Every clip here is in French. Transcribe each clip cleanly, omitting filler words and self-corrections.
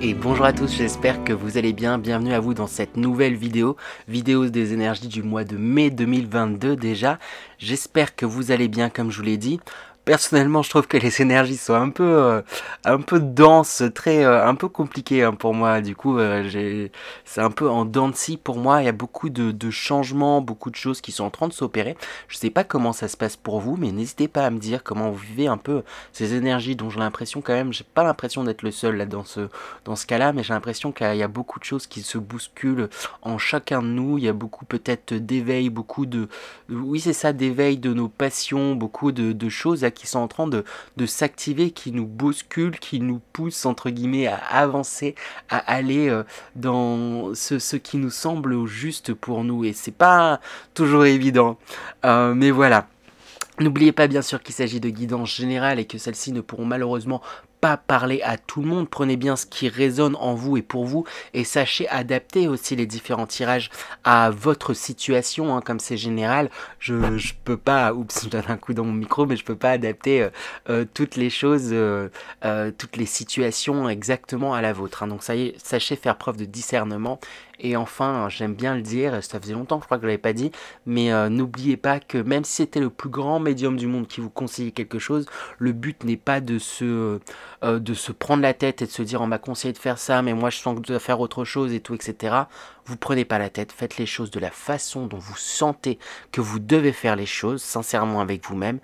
Et bonjour à tous, j'espère que vous allez bien. Bienvenue à vous dans cette nouvelle vidéo des énergies du mois de mai 2022 déjà. J'espère que vous allez bien comme je vous l'ai dit. Personnellement, je trouve que les énergies sont un peu denses, un peu compliquées hein, pour moi. Du coup, c'est un peu en dents de scie pour moi. Il y a beaucoup de changements, beaucoup de choses qui sont en train de s'opérer. Je sais pas comment ça se passe pour vous, mais n'hésitez pas à me dire comment vous vivez un peu ces énergies dont j'ai l'impression quand même, j'ai pas l'impression d'être le seul là dans ce cas-là, mais j'ai l'impression qu'il y a beaucoup de choses qui se bousculent en chacun de nous. Il y a beaucoup peut-être d'éveil, oui c'est ça, d'éveil de nos passions, beaucoup de choses là, qui sont en train de s'activer, qui nous bousculent, qui nous poussent entre guillemets à avancer, à aller dans ce qui nous semble juste pour nous. Et c'est pas toujours évident, mais voilà. N'oubliez pas bien sûr qu'il s'agit de guidances générales et que celles-ci ne pourront malheureusement pas parler à tout le monde. Prenez bien ce qui résonne en vous et pour vous et sachez adapter aussi les différents tirages à votre situation. Hein, comme c'est général, je peux pas, oups, je donne un coup dans mon micro, mais je peux pas adapter toutes les choses, toutes les situations exactement à la vôtre. Hein. Donc ça y est, sachez faire preuve de discernement. Et enfin, j'aime bien le dire, ça faisait longtemps que je crois que je l'avais pas dit, mais n'oubliez pas que même si c'était le plus grand médium du monde qui vous conseille quelque chose, le but n'est pas de se prendre la tête et de se dire on m'a conseillé de faire ça, mais moi je sens que je dois faire autre chose et tout, etc. Vous prenez pas la tête, faites les choses de la façon dont vous sentez que vous devez faire les choses, sincèrement avec vous-même.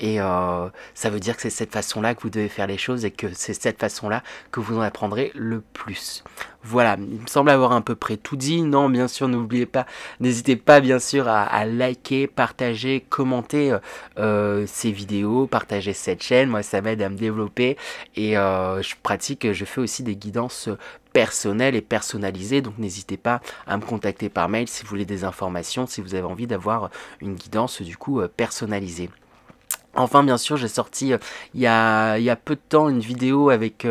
Et ça veut dire que c'est cette façon-là que vous devez faire les choses et que c'est cette façon-là que vous en apprendrez le plus. Voilà, il me semble avoir à peu près tout dit. Non, bien sûr, n'oubliez pas, n'hésitez pas bien sûr à liker, partager, commenter ces vidéos, partager cette chaîne. Moi, ça m'aide à me développer et je fais aussi des guidances personnelles et personnalisées. Donc, n'hésitez pas à me contacter par mail si vous voulez des informations, si vous avez envie d'avoir une guidance du coup personnalisée. Enfin, bien sûr, j'ai sorti il y a peu de temps une vidéo avec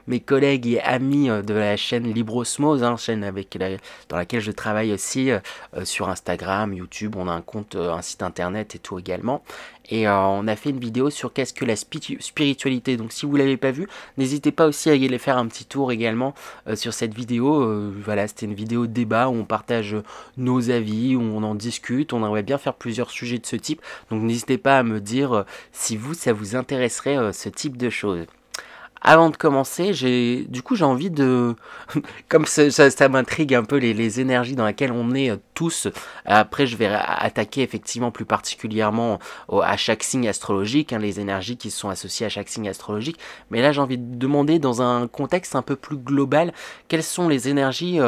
mes collègues et amis de la chaîne Librosmose, hein, chaîne dans laquelle je travaille aussi sur Instagram, YouTube. On a un compte, un site internet et tout également. Et on a fait une vidéo sur qu'est-ce que la spiritualité. Donc si vous ne l'avez pas vue, n'hésitez pas aussi à y aller faire un petit tour également sur cette vidéo. Voilà, c'était une vidéo de débat où on partage nos avis, où on en discute. On aimerait bien faire plusieurs sujets de ce type. Donc n'hésitez pas à me dire si vous, ça vous intéresserait ce type de choses. Avant de commencer, j'ai envie de, comme ça m'intrigue un peu les énergies dans lesquelles on est tous. Après, je vais attaquer effectivement plus particulièrement à chaque signe astrologique, hein, les énergies qui sont associées à chaque signe astrologique. Mais là, j'ai envie de demander dans un contexte un peu plus global, quelles sont les énergies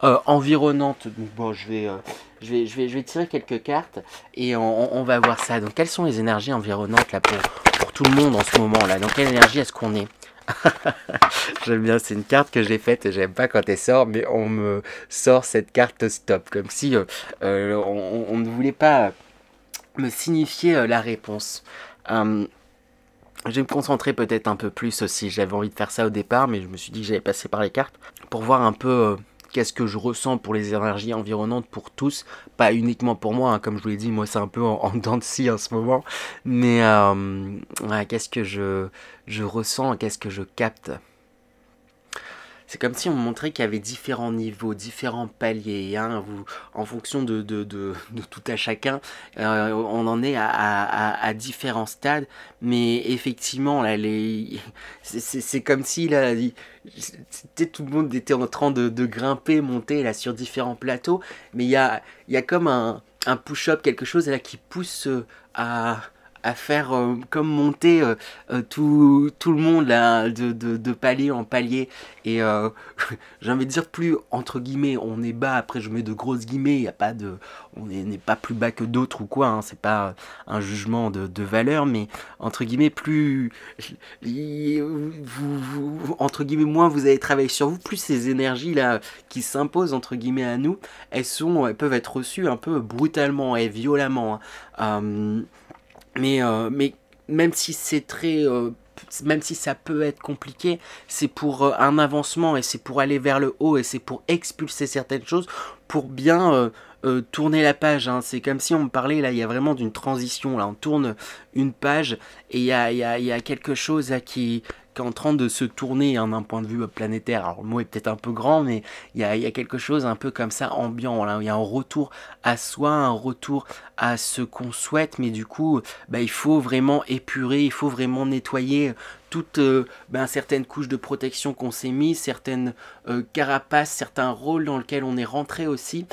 environnantes. Donc, bon, je vais tirer quelques cartes et on va voir ça. Donc, quelles sont les énergies environnantes là pour tout le monde en ce moment là? Dans quelle énergie est-ce qu'on est? J'aime bien, c'est une carte que j'ai faite, j'aime pas quand elle sort, mais on me sort cette carte stop, comme si on ne voulait pas me signifier la réponse. Je vais me concentrer peut-être un peu plus aussi, j'avais envie de faire ça au départ, mais je me suis dit que j'allais passer par les cartes pour voir un peu qu'est-ce que je ressens pour les énergies environnantes pour tous, pas uniquement pour moi, hein, comme je vous l'ai dit, moi c'est un peu en dents de scie en ce moment, mais ouais, qu'est-ce que je ressens, qu'est-ce que je capte. C'est comme si on me montrait qu'il y avait différents niveaux, différents paliers, hein, en fonction de tout à chacun, on en est à différents stades, mais effectivement, là, c'est comme si là, tout le monde était en train de grimper, monter là, sur différents plateaux, mais il y a comme un push-up, quelque chose là, qui pousse à faire comme monter tout le monde là, de palier en palier. Et j'ai envie de dire plus entre guillemets on est bas, après je mets de grosses guillemets, y a pas de, on n'est pas plus bas que d'autres ou quoi, hein, c'est pas un jugement de valeur, mais entre guillemets plus entre guillemets moins vous allez travailler sur vous, plus ces énergies là qui s'imposent entre guillemets à nous, elles peuvent être reçues un peu brutalement et violemment, hein. Mais même si c'est même si ça peut être compliqué, c'est pour un avancement et c'est pour aller vers le haut et c'est pour expulser certaines choses, pour bien tourner la page. Hein. C'est comme si on me parlait, là, il y a vraiment d'une transition. Là, on tourne une page et il y a quelque chose là, qui est en train de se tourner hein, d'un point de vue planétaire. Alors le mot est peut-être un peu grand, mais il y a quelque chose un peu comme ça, ambiant. Voilà. Il y a un retour à soi, un retour à ce qu'on souhaite, mais du coup, il faut vraiment épurer, il faut vraiment nettoyer toute certaines couches de protection qu'on s'est mis, certaines carapaces, certains rôles dans lesquels on est rentré aussi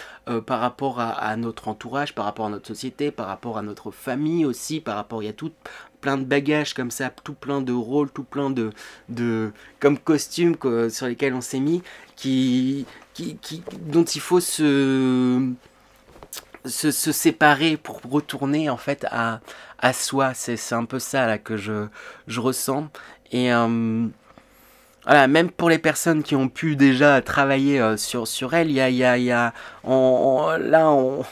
par rapport à notre entourage, par rapport à notre société, par rapport à notre famille aussi, par rapport, il y a tout plein de bagages comme ça, tout plein de rôles, tout plein de comme costumes sur lesquels on s'est mis, dont il faut se séparer pour retourner en fait à soi. C'est un peu ça là que je ressens. Et voilà, même pour les personnes qui ont pu déjà travailler sur elles, on,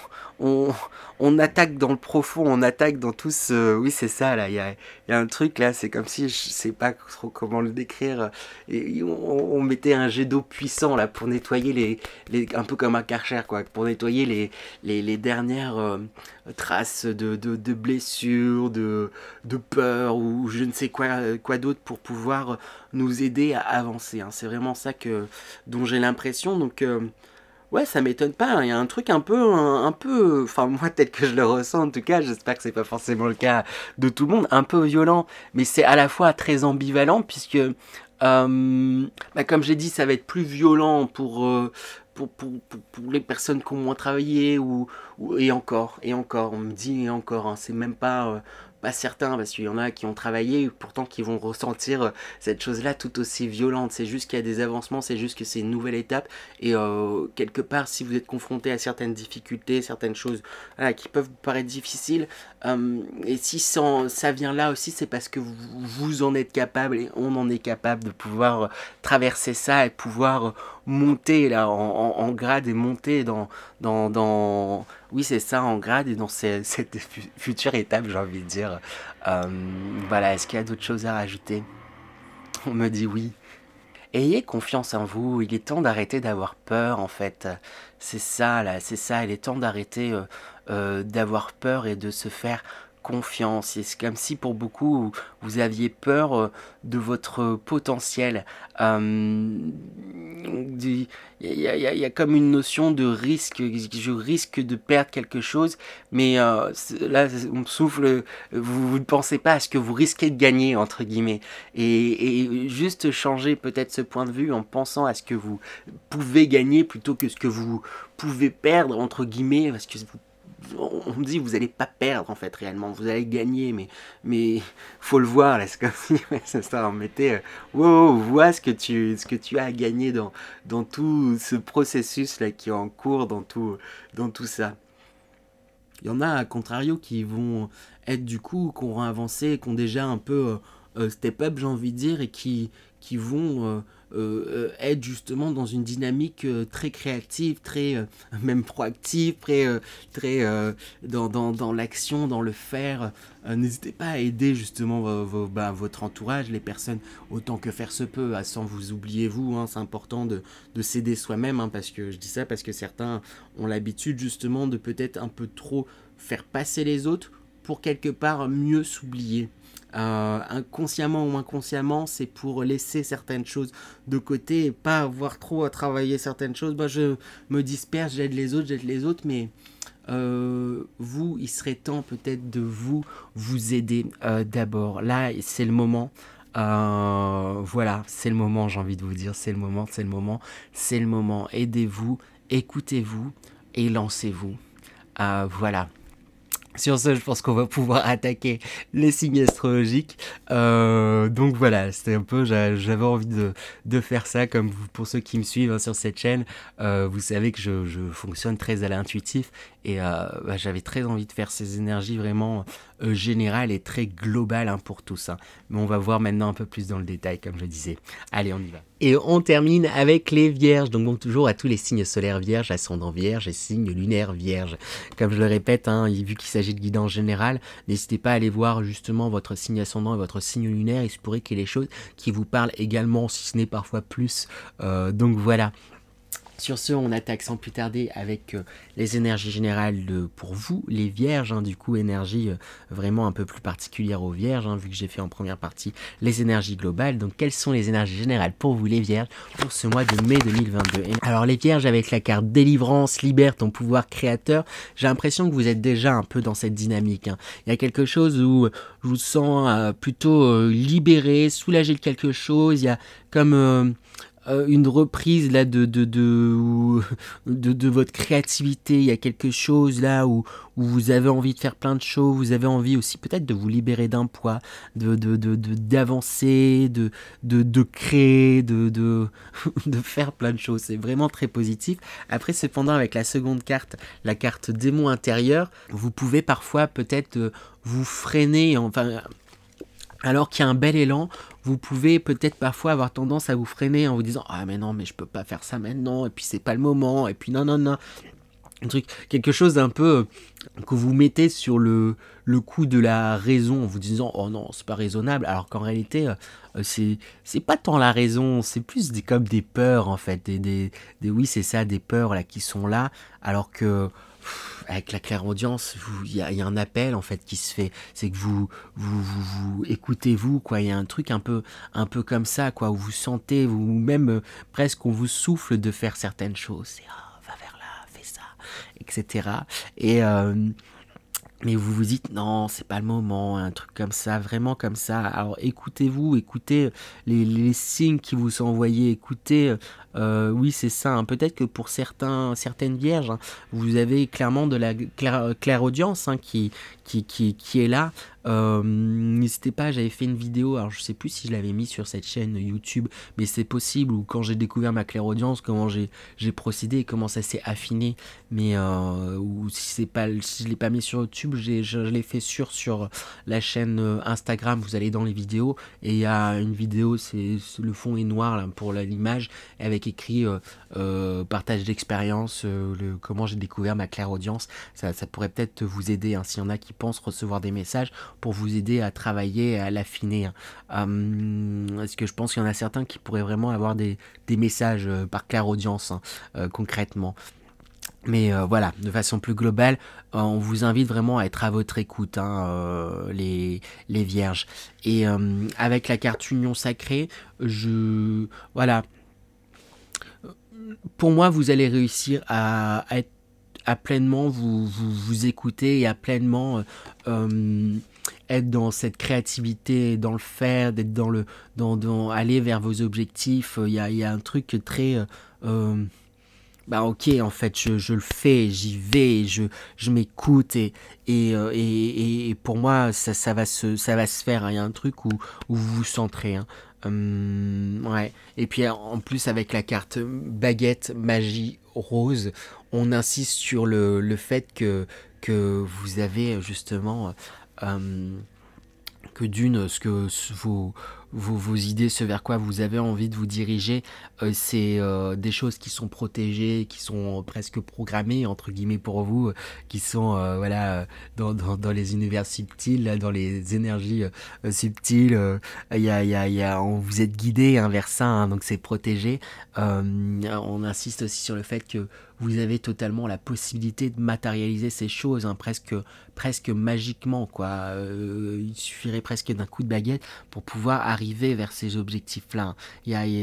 on attaque dans le profond, on attaque dans tout ce... Oui, c'est ça, là, il y a un truc, là, c'est comme si, je sais pas trop comment le décrire, et on mettait un jet d'eau puissant, là, pour nettoyer un peu comme un Karcher, quoi, pour nettoyer les dernières traces de blessures, de peur, ou je ne sais quoi d'autre, pour pouvoir nous aider à avancer, hein. C'est vraiment ça dont j'ai l'impression, donc... Ouais, ça m'étonne pas, hein. Il y a un truc un peu, enfin moi peut-être que je le ressens en tout cas, j'espère que c'est pas forcément le cas de tout le monde, un peu violent, mais c'est à la fois très ambivalent puisque, comme j'ai dit, ça va être plus violent pour les personnes qui ont moins travaillé et encore, on me dit et encore, hein, c'est même pas certain parce qu'il y en a qui ont travaillé et pourtant qui vont ressentir cette chose-là tout aussi violente. C'est juste qu'il y a des avancements, c'est juste que c'est une nouvelle étape et quelque part si vous êtes confronté à certaines difficultés, certaines choses voilà, qui peuvent vous paraître difficiles et si ça vient là aussi c'est parce que vous en êtes capable et on en est capable de pouvoir traverser ça et pouvoir monter là en grade et monter dans oui c'est ça en grade et dans cette future étape j'ai envie de dire voilà, est-ce qu'il y a d'autres choses à rajouter? On me dit oui. Ayez confiance en vous, il est temps d'arrêter d'avoir peur en fait, c'est ça là, c'est ça, il est temps d'arrêter d'avoir peur et de se faire confiance. Et c'est comme si pour beaucoup vous aviez peur de votre potentiel. Il y a comme une notion de risque, je risque de perdre quelque chose, mais là on souffle, vous ne pensez pas à ce que vous risquez de gagner entre guillemets. Et juste changer peut-être ce point de vue en pensant à ce que vous pouvez gagner plutôt que ce que vous pouvez perdre entre guillemets, parce que on me dit vous allez pas perdre en fait réellement, vous allez gagner, mais faut le voir là, c'est comme si ouais, c'est ça, on mettait wow, vois ce que tu as à gagner dans tout ce processus là qui est en cours, dans tout ça. Il y en a à contrario qui vont être du coup, qui auront avancé, qui ont déjà un peu step up j'ai envie de dire, et qui vont être justement dans une dynamique très créative, très même proactive, très dans l'action, dans le faire. N'hésitez pas à aider justement votre entourage, les personnes autant que faire se peut, sans vous oublier vous, hein, c'est important de s'aider soi-même, hein, parce que je dis ça parce que certains ont l'habitude justement de peut-être un peu trop faire passer les autres pour quelque part mieux s'oublier. Inconsciemment ou inconsciemment, c'est pour laisser certaines choses de côté et pas avoir trop à travailler certaines choses. Je me disperse, j'aide les autres, mais vous, il serait temps peut-être de vous aider d'abord. Là, c'est le moment. Voilà, c'est le moment, j'ai envie de vous dire, c'est le moment. Aidez-vous, écoutez-vous et lancez-vous. Voilà. Sur ce, je pense qu'on va pouvoir attaquer les signes astrologiques. Donc voilà, c'était un peu, j'avais envie de faire ça, comme pour ceux qui me suivent hein, sur cette chaîne. Vous savez que je fonctionne très à l'intuitif et j'avais très envie de faire ces énergies vraiment générales et très globales hein, pour tous. Hein. Mais on va voir maintenant un peu plus dans le détail, comme je disais. Allez, on y va. Et on termine avec les vierges, donc bon, toujours à tous les signes solaires vierges, ascendant vierge et signes lunaires vierge. Comme je le répète, hein, vu qu'il s'agit de guidance générale, n'hésitez pas à aller voir justement votre signe ascendant et votre signe lunaire, il se pourrait qu'il y ait des choses qui vous parlent également, si ce n'est parfois plus. Donc voilà. Sur ce, on attaque sans plus tarder avec les énergies générales pour vous, les vierges, du coup énergie vraiment un peu plus particulière aux vierges, vu que j'ai fait en première partie les énergies globales. Donc quelles sont les énergies générales pour vous les vierges pour ce mois de mai 2022? Alors les vierges, avec la carte délivrance, libère ton pouvoir créateur, j'ai l'impression que vous êtes déjà un peu dans cette dynamique. Il y a quelque chose où je vous sens plutôt libéré, soulagé de quelque chose, il y a comme... une reprise là de votre créativité. Il y a quelque chose là où vous avez envie de faire plein de choses, vous avez envie aussi peut-être de vous libérer d'un poids, d'avancer, de créer, de faire plein de choses. C'est vraiment très positif. Après, cependant, avec la seconde carte, la carte démon intérieur, vous pouvez parfois peut-être vous freiner, enfin... Alors qu'il y a un bel élan, vous pouvez peut-être parfois avoir tendance à vous freiner en vous disant « Ah mais non, mais je peux pas faire ça maintenant, et puis c'est pas le moment, et puis non. » Un truc, quelque chose d'un peu que vous mettez sur le coup de la raison en vous disant « Oh non, c'est pas raisonnable », alors qu'en réalité, c'est pas tant la raison, c'est plus comme des peurs en fait, oui c'est ça, des peurs là qui sont là, alors que... avec la clairaudience, il y a un appel en fait qui se fait. C'est que vous écoutez-vous, quoi. Il y a un truc un peu comme ça, quoi, où vous sentez, vous même presque on vous souffle de faire certaines choses. C'est va vers là, fais ça, etc. Et mais vous vous dites non, c'est pas le moment, un truc comme ça, vraiment comme ça. Alors écoutez-vous, écoutez les signes qui vous sont envoyés, écoutez, oui c'est ça. Peut-être que pour certaines vierges, vous avez clairement de la clairaudience qui est là. N'hésitez pas, j'avais fait une vidéo, alors je sais plus si je l'avais mis sur cette chaîne YouTube, mais c'est possible, ou quand j'ai découvert ma clairaudience, comment j'ai procédé et comment ça s'est affiné, mais ou si je l'ai pas mis sur YouTube, je l'ai fait sur la chaîne Instagram. Vous allez dans les vidéos et il y a une vidéo, le fond est noir là, pour l'image, avec écrit partage d'expérience, comment j'ai découvert ma clairaudience. Ça pourrait peut-être vous aider, s'il y en a qui pensent recevoir des messages, pour vous aider à travailler, à l'affiner. Est-ce que je pense qu'il y en a certains qui pourraient vraiment avoir des messages par clairaudience, concrètement. Mais voilà, de façon plus globale, on vous invite vraiment à être à votre écoute, les vierges. Et avec la carte union sacrée, voilà, pour moi, vous allez réussir à être à pleinement vous écouter et à pleinement être dans cette créativité, dans le faire, d'être dans aller vers vos objectifs. Il y a un truc très ok, en fait je le fais, j'y vais, je m'écoute et pour moi ça va se faire. Il y a un truc où vous vous centrez. Ouais. Et puis en plus avec la carte baguette magie rose, on insiste sur le fait que vous avez justement que ce que vos idées, ce vers quoi vous avez envie de vous diriger, c'est des choses qui sont protégées, qui sont presque programmées entre guillemets pour vous, qui sont voilà dans les univers subtils, là, dans les énergies subtiles. Vous êtes guidé vers ça, donc c'est protégé. On insiste aussi sur le fait que vous avez totalement la possibilité de matérialiser ces choses, presque magiquement, quoi. Il suffirait presque d'un coup de baguette pour pouvoir arriver vers ces objectifs-là.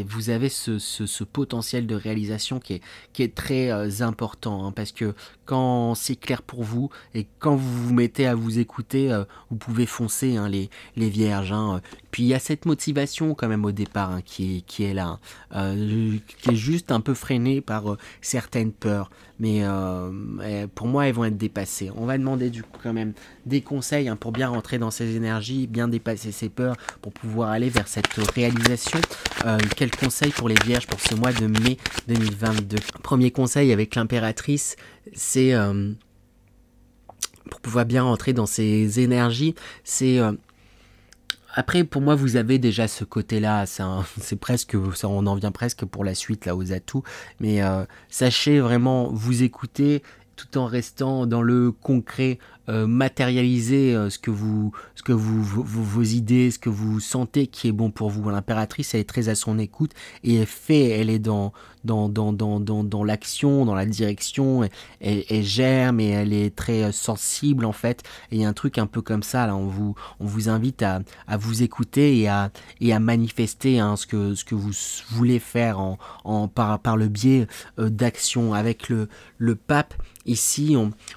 Vous avez ce potentiel de réalisation qui est très important, parce que quand c'est clair pour vous et quand vous vous mettez à vous écouter, vous pouvez foncer, les vierges. Puis il y a cette motivation quand même au départ, qui est là, qui est juste un peu freinée par certaines peurs, mais pour moi elles vont être dépassées. On va demander du coup quand même des conseils, pour bien rentrer dans ces énergies, bien dépasser ces peurs pour pouvoir aller vers cette réalisation. Quels conseils pour les vierges pour ce mois de mai 2022? Premier conseil avec l'impératrice, c'est pour pouvoir bien rentrer dans ces énergies, c'est après, pour moi, vous avez déjà ce côté-là, c'est presque, on en vient presque pour la suite là aux atouts, mais sachez vraiment vous écouter tout en restant dans le concret, matérialiser vos idées, ce que vous sentez qui est bon pour vous. L'impératrice, elle est très à son écoute et elle est dans dans l'action, dans la direction, elle germe et elle est très sensible en fait. Et il y a un truc un peu comme ça, là, on vous invite à vous écouter et à manifester hein, ce que vous voulez faire par le biais d'action. Avec le pape, ici,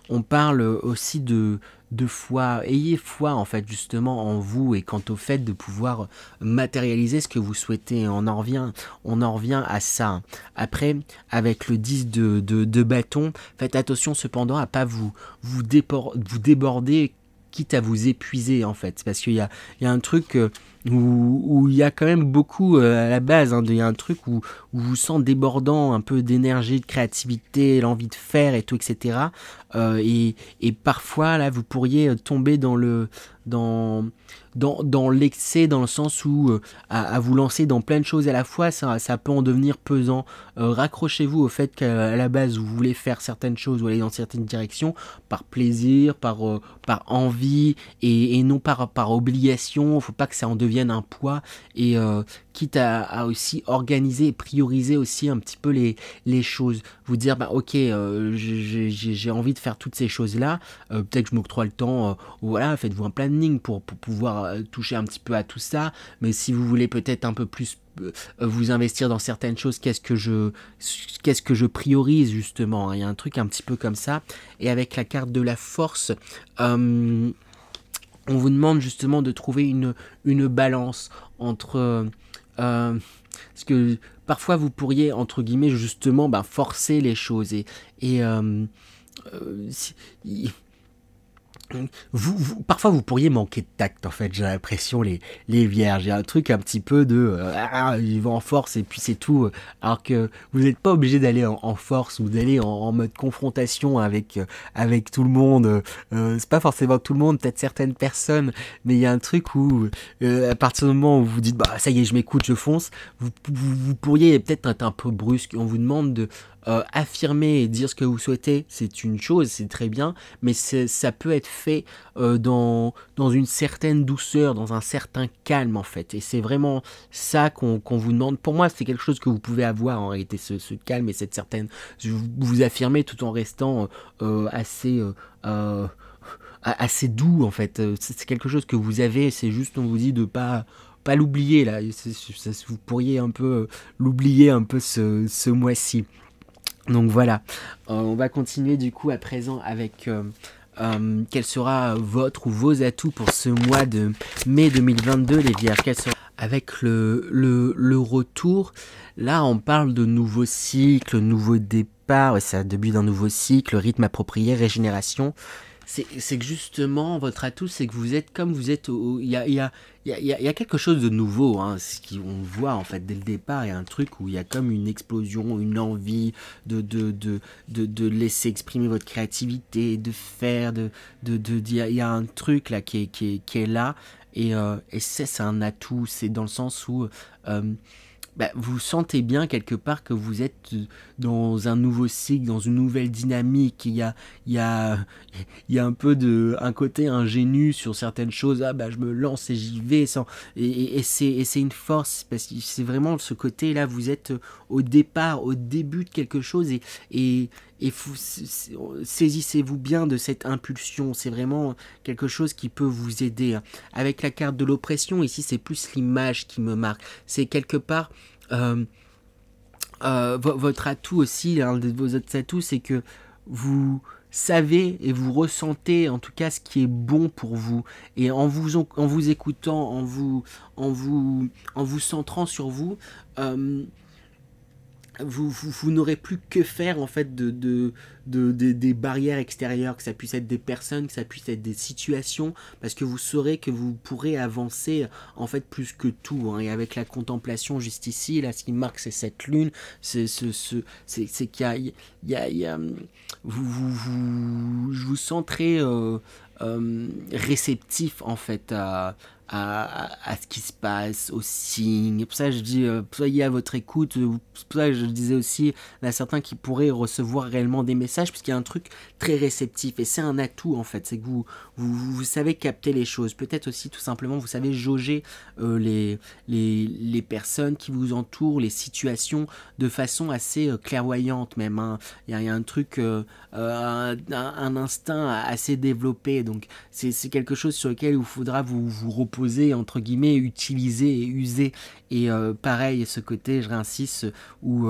on parle aussi de foi. Ayez foi en fait justement en vous et quant au fait de pouvoir matérialiser ce que vous souhaitez. On en revient à ça. Après, avec le 10 de bâton, faites attention cependant à pas vous déborder, quitte à vous épuiser en fait, parce qu'il y a un truc où il y a quand même beaucoup à la base, hein, il y a un truc où vous sent débordant, un peu d'énergie, de créativité, l'envie de faire et tout, etc. Et parfois là, vous pourriez tomber dans l'excès, dans le sens où à vous lancer dans plein de choses à la fois, ça peut en devenir pesant. Raccrochez-vous au fait qu'à la base vous voulez faire certaines choses ou aller dans certaines directions par plaisir, par envie et non par obligation. Faut pas que ça en devienne un poids et quitte à aussi organiser et prioriser aussi un petit peu les choses. Vous dire bah ok, j'ai envie de faire toutes ces choses là, peut-être que je m'octroie le temps, voilà, faites-vous un planning pour pouvoir toucher un petit peu à tout ça. Mais si vous voulez peut-être un peu plus vous investir dans certaines choses, qu'est-ce que je priorise justement, hein. Il y a un truc un petit peu comme ça. Et avec la carte de la force, on vous demande justement de trouver une balance entre parce que parfois vous pourriez entre guillemets justement forcer les choses et parfois vous pourriez manquer de tact en fait, j'ai l'impression les vierges, il y a un truc un petit peu de ils vont en force et puis c'est tout, alors que vous n'êtes pas obligé d'aller en force ou d'aller en mode confrontation avec tout le monde, c'est pas forcément tout le monde, peut-être certaines personnes, mais il y a un truc où à partir du moment où vous dites bah ça y est je m'écoute, je fonce, vous pourriez peut-être être un peu brusque. On vous demande de affirmer et dire ce que vous souhaitez, c'est une chose, c'est très bien, mais ça peut être fait dans une certaine douceur, dans un certain calme en fait, et c'est vraiment ça qu'on vous demande. Pour moi c'est quelque chose que vous pouvez avoir en réalité, ce calme et cette certaine, vous affirmez tout en restant assez doux en fait, c'est quelque chose que vous avez, c'est juste on vous dit de pas l'oublier là, vous pourriez un peu l'oublier un peu ce mois-ci. Donc voilà, on va continuer du coup à présent avec quel sera votre ou vos atouts pour ce mois de mai 2022 les vierges. Avec le retour, là on parle de nouveau cycle, nouveau départ, c'est le début d'un nouveau cycle, rythme approprié, régénération. C'est que justement, votre atout, c'est que vous êtes comme vous êtes. Il y a quelque chose de nouveau, hein, on voit en fait dès le départ. Il y a un truc où il y a comme une explosion, une envie de laisser exprimer votre créativité, de faire, il y a un truc là qui est là. Et c'est un atout, c'est dans le sens où vous sentez bien quelque part que vous êtes dans un nouveau cycle, dans une nouvelle dynamique. Il y a un peu un côté ingénu sur certaines choses. Je me lance et j'y vais et c'est une force parce que c'est vraiment ce côté là. Vous êtes au départ, au début de quelque chose et saisissez-vous bien de cette impulsion. C'est vraiment quelque chose qui peut vous aider. Avec la carte de l'oppression, ici c'est plus l'image qui me marque. C'est quelque part votre atout aussi, un de vos autres atouts, c'est que vous savez et vous ressentez en tout cas ce qui est bon pour vous, et en vous écoutant, en vous centrant sur vous, vous n'aurez plus que faire en fait des barrières extérieures, que ça puisse être des personnes, que ça puisse être des situations, parce que vous saurez que vous pourrez avancer en fait plus que tout, hein. Et avec la contemplation juste ici, là ce qui marque c'est cette lune, c'est qu'il y a vous sens très réceptif en fait à ce qui se passe, aux signes. Et pour ça je dis, soyez à votre écoute. C'est pour ça que je disais aussi, il y en a certains qui pourraient recevoir réellement des messages, puisqu'il y a un truc très réceptif, et c'est un atout en fait, c'est que vous savez capter les choses. Peut-être aussi tout simplement vous savez jauger les personnes qui vous entourent, les situations de façon assez clairvoyante même, hein. Il y a un truc, un instinct assez développé, donc c'est quelque chose sur lequel il faudra vous reposer, entre guillemets, utiliser et user. Et pareil, ce côté, je réinsiste, où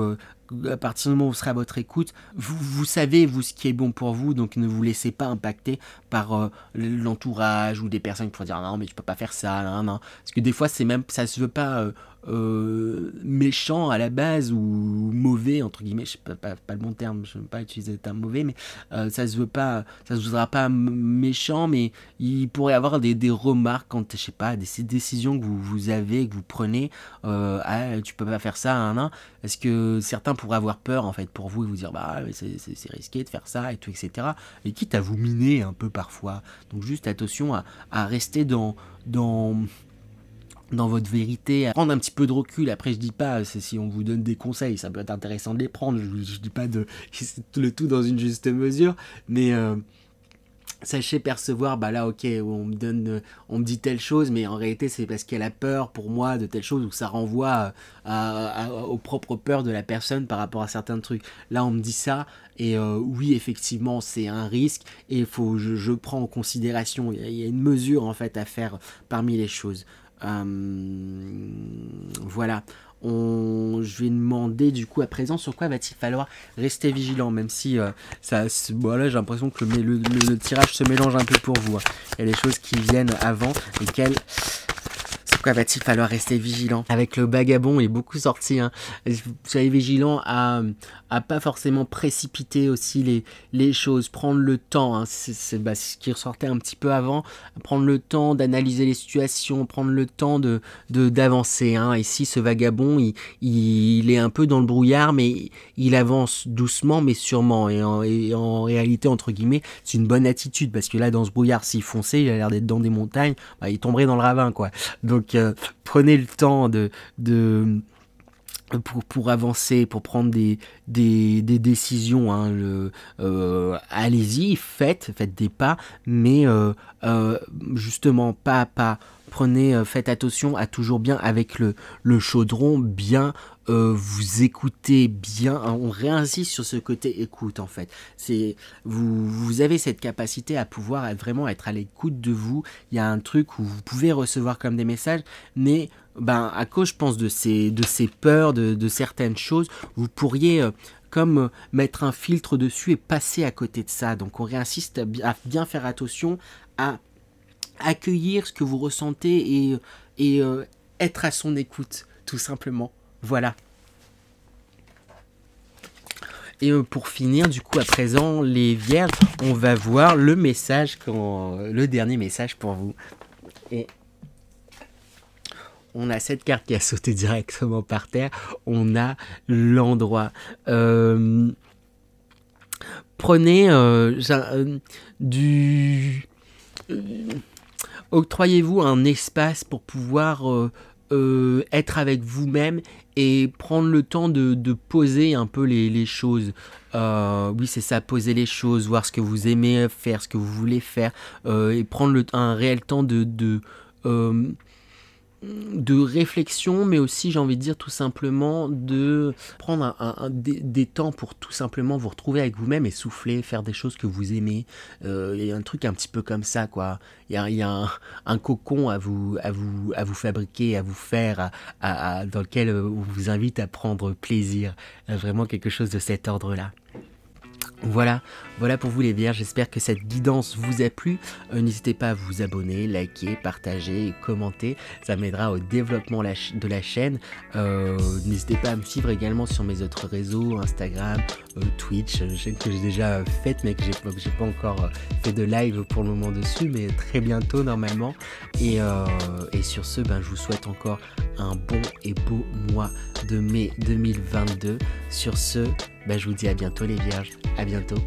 à partir du moment où vous serez à votre écoute, vous savez vous ce qui est bon pour vous, donc ne vous laissez pas impacter par l'entourage ou des personnes qui pourraient dire non mais tu peux pas faire ça, non, non. Parce que des fois c'est même, ça se veut pas méchant à la base ou mauvais entre guillemets, je sais pas le bon terme, je ne veux pas utiliser le terme mauvais, mais ça se voudra pas méchant, mais il pourrait y avoir des remarques quand, je sais pas, des décisions que vous avez, que vous prenez, tu peux pas faire ça, hein, hein. Est-ce que certains pourraient avoir peur en fait pour vous et vous dire bah c'est risqué de faire ça et tout, etc. Et quitte à vous miner un peu parfois. Donc juste attention à rester dans votre vérité, à prendre un petit peu de recul. Après je dis pas, si on vous donne des conseils, ça peut être intéressant de les prendre, je dis pas de le tout dans une juste mesure, mais sachez percevoir, bah là ok, on me dit telle chose, mais en réalité c'est parce qu'elle a peur pour moi de telle chose, ou ça renvoie aux propres peurs de la personne par rapport à certains trucs. Là on me dit ça, et oui effectivement c'est un risque, et je prends en considération, il y a une mesure en fait à faire parmi les choses. Voilà. Je vais demander du coup à présent sur quoi va-t-il falloir rester vigilant, même si voilà, j'ai l'impression que le tirage se mélange un peu pour vous, hein. Il y a des choses qui viennent avant, lesquelles sur quoi va-t-il falloir rester vigilant. Avec le vagabond, il est beaucoup sorti, hein. Soyez vigilant à pas forcément précipiter aussi les choses, prendre le temps, hein. C'est ce qui ressortait un petit peu avant, prendre le temps d'analyser les situations, prendre le temps d'avancer, hein. Ici ce vagabond il est un peu dans le brouillard, mais il avance doucement mais sûrement, et en réalité entre guillemets c'est une bonne attitude, parce que là dans ce brouillard s'il fonçait, il a l'air d'être dans des montagnes, bah, il tomberait dans le ravin quoi. Donc prenez le temps pour avancer, pour prendre des décisions, hein. Allez-y, faites des pas, mais justement pas à pas. Faites attention à toujours bien avec le chaudron, bien vous écoutez bien, hein. On réinsiste sur ce côté écoute en fait. Vous avez cette capacité à pouvoir vraiment être à l'écoute de vous. Il y a un truc où vous pouvez recevoir comme des messages, mais à cause je pense de ces peurs, de certaines choses, vous pourriez comme mettre un filtre dessus et passer à côté de ça. Donc on réinsiste à bien faire attention à accueillir ce que vous ressentez et être à son écoute, tout simplement. Voilà. Et pour finir, du coup, à présent, les vierges, on va voir le message, le dernier message pour vous. Et on a cette carte qui a sauté directement par terre. On a l'endroit. Prenez octroyez-vous un espace pour pouvoir être avec vous-même et prendre le temps de poser un peu les choses. Oui, c'est ça, poser les choses, voir ce que vous aimez faire, ce que vous voulez faire, et prendre un réel temps de réflexion, mais aussi j'ai envie de dire tout simplement de prendre des temps pour tout simplement vous retrouver avec vous-même et souffler, faire des choses que vous aimez. Il y a un truc un petit peu comme ça quoi. Il y a un cocon à vous fabriquer, à vous faire, dans lequel on vous invite à prendre plaisir. Vraiment quelque chose de cet ordre là. Voilà pour vous les vierges, j'espère que cette guidance vous a plu. N'hésitez pas à vous abonner, liker, partager et commenter, ça m'aidera au développement de la chaîne. N'hésitez pas à me suivre également sur mes autres réseaux, Instagram, Twitch, chaîne que j'ai déjà faite mais que j'ai pas encore fait de live pour le moment dessus, mais très bientôt normalement. Et sur ce, je vous souhaite encore un bon et beau mois de mai 2022. Sur ce, je vous dis à bientôt les vierges, à bientôt.